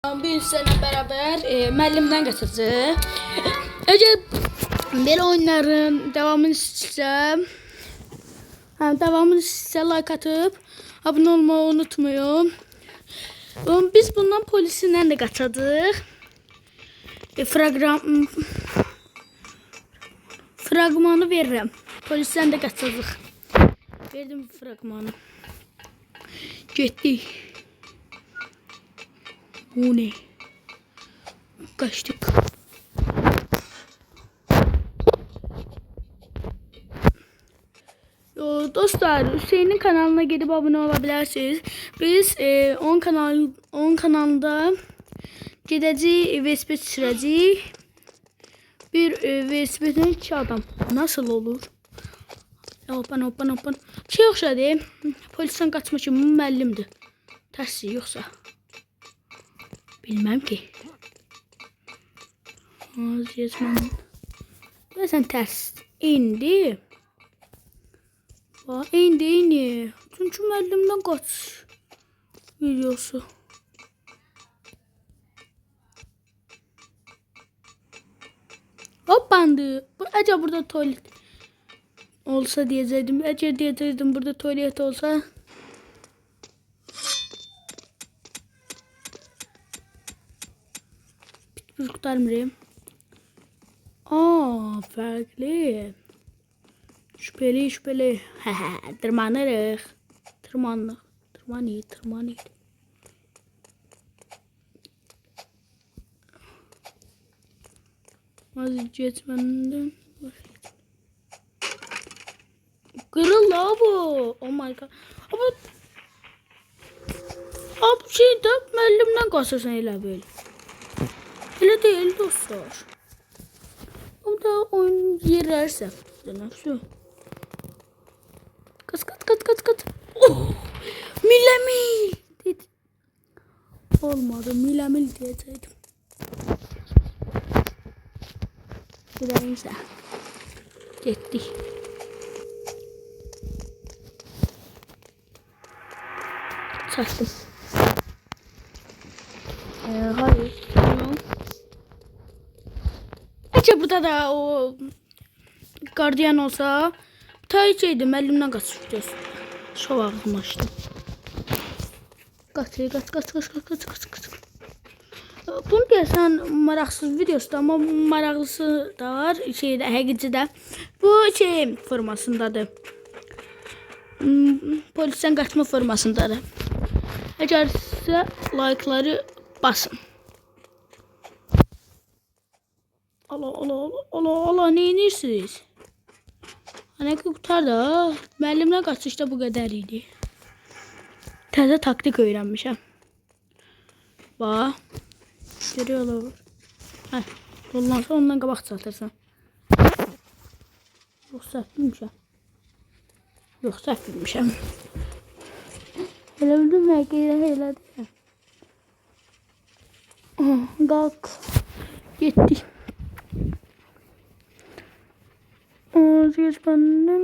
Bir sene beraber müəllimdən qaçacaq. Əgər belə oyunların devamını istəyirsə, like atıp abone olmayı unutmayın. Biz bundan polisiyle de qaçacağıq. Fragmanı veririm. Polisiyle de qaçacağıq. Verdim fragmanı. Getdik. Bu ne? Kaçtık. Dostlar, Hüseyin'in kanalına gidip abone olabilirsiniz. Biz 10 kanalda gideceğiz velosiped süreceğiz. Bir velosipedin 2 adam. Nasıl olur? Hoppan. Şey oxşadı. Polisten kaçma kimi müəllimdir. Tərsi yoxsa. Bilmem ki. Yazmanın. Sen ters indi. İndi. Çünkü müəllimdən kaç videosu. Hoppandı. Acaba burada tuvalet olsa diyecektim. Eğer diyecektim burada tuvalet olsa. Bir kurtarmıyorum. Farklı. Şüpheli. Tırmanırıq. Tırmanıyıq. Vazgeçmenden. Kırıl la bu. Oh my god. Bu şey de müəllimdən qaçırsan elə böyle. Elə değil dostlar. Bu da oyun yerlerse. Nasıl? Kaç. Oh! Milamil dedi. Olmadı. Milamil diyecektim. Neyse. Gitti. Çaktım. Hayır. Acaba burada da o gardiyan olsa tay şeydi, müəllimdən qaçıracağız. Şov ağzımı açdım. Kaç. Bunu deyəsən maraqsız videosu ama maraqlısı da var. Həqiqidə. Bu şey formasındadır. Polisten qaçma formasındadır. Əgər sizə like'ları basın. Allah ne inirsiniz? Hani kurtar da müəllimdən qaçışda bu qədər idi. Təzə taktik öyrənmişəm. Bax. Görüyorlar. Olmazsa ondan qabaq çatırsan. Yox, səhv bilmişəm. Elə bildim elədi. Qalq. Getdik. Vazgeçmenden.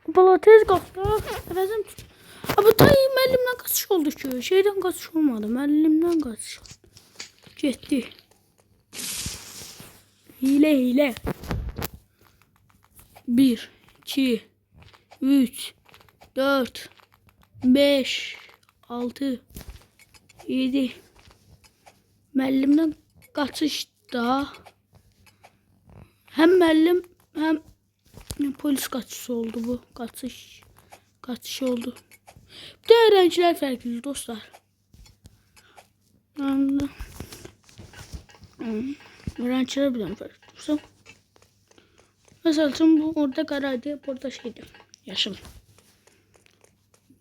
Bala tez qalxdı. Əvəzim tut. Bu da müəllimdən qaçış oldu ki. Şeydən qaçış olmadı. Müəllimdən qaçış. Getdi. Hile. 1, 2, 3, 4, 5, 6, 7. Müəllimdən qaçışda hem müəllim hem polis kaçışı oldu bu. Kaçış oldu. Bir de öğrenciler farklı dostlar. Öğrenciler bile farklı. Mesela bu orada karaydı, burada şeydi. Yaşım.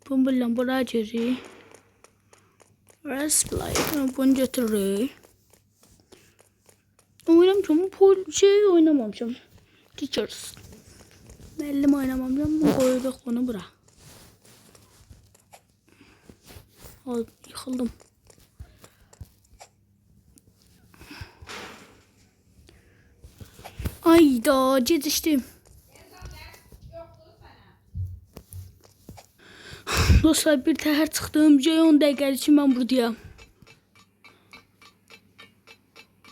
Bunu buraya geri. Resplay. Bunu götürüyor. Oynamamışım. Oynamamışım. Teachers. Müəllim oynamamışım. Bu koyduk onu bura. Yıkıldım. Ayda geciştim. Dostlar bir təhər çıxdım. 10 dəqiqəlik için ben buradayım.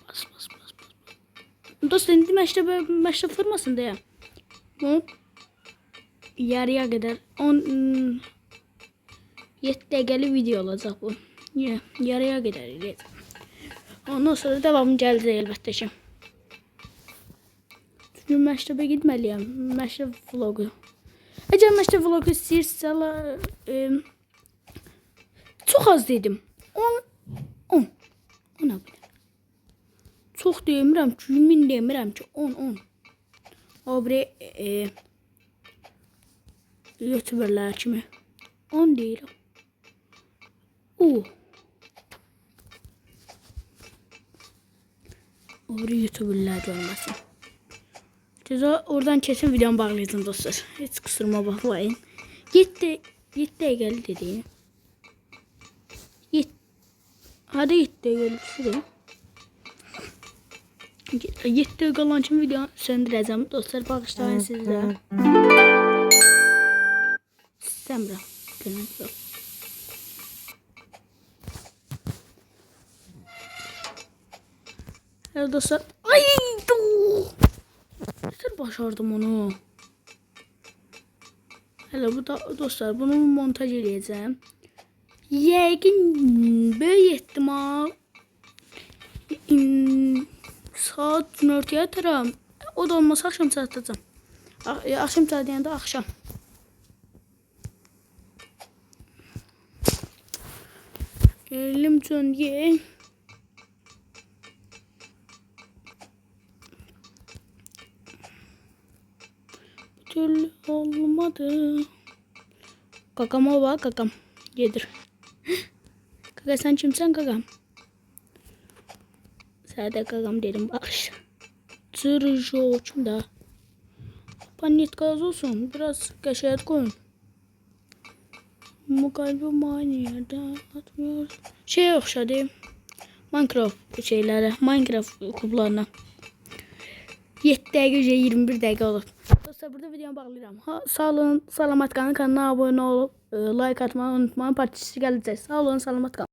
Bas. Dostlar indi məşrəb formasındayım. Bu yarıya kadar 7 dəqiqəlik video olacaq bu. Yarıya kadar eləyəcəm. Ondan sonra devamı gələcək əlbəttə ki. Çünki məşrəbə gitməliyəm. Məşrəb vlogu. Əgər məşrəb vlogu istəyirsiniz, çox az dedim. 10 abunə. Çox demirəm ki, 1000 demirəm ki, 10. O biri YouTuberlər kimi 10 deyirəm. O biri YouTuberlər görməsin. Cəza oradan kesin videomu bağlayacağım dostlar. Heç kusuruma bakmayın. 7 dəqiqəli dediğim. Hadi 7 dəqiqəli şuraya. 7 dəqiqə olan için videonu söndürəcəm. Dostlar bağışlayın sizə. İstəmirəm. Görmək yox. Evet dostlar. Ay! Nasıl başardım onu? Hele bu da dostlar bunu montaj edeceğim. Yəqin böyük ehtimal saat 4'ye atarım. O da olmasa akşam saat atacağım. Akşam saat deyəndə akşam. Elim cöndü. Türlü olmadı. Kakama bak kakam. Yedir. Kaka sen kimsen kakam? Sade kakam dedim bak işte. Zırıcı olsun da. Panet gaz olsun. Biraz kaşayat koyun. Bu kalbim aynı yerde atmıyor. Şey okşadı. Minecraft şeylere. Minecraft kublarına. 7 dəqiqə 21 dəqiqə olur. Dostlar burada videomu bağlayıram. Sağ olun, salamat qalın. Kanala abunə olub like atmayı unutmayın. Partisi gələcək. Sağ olun, salamat qalın.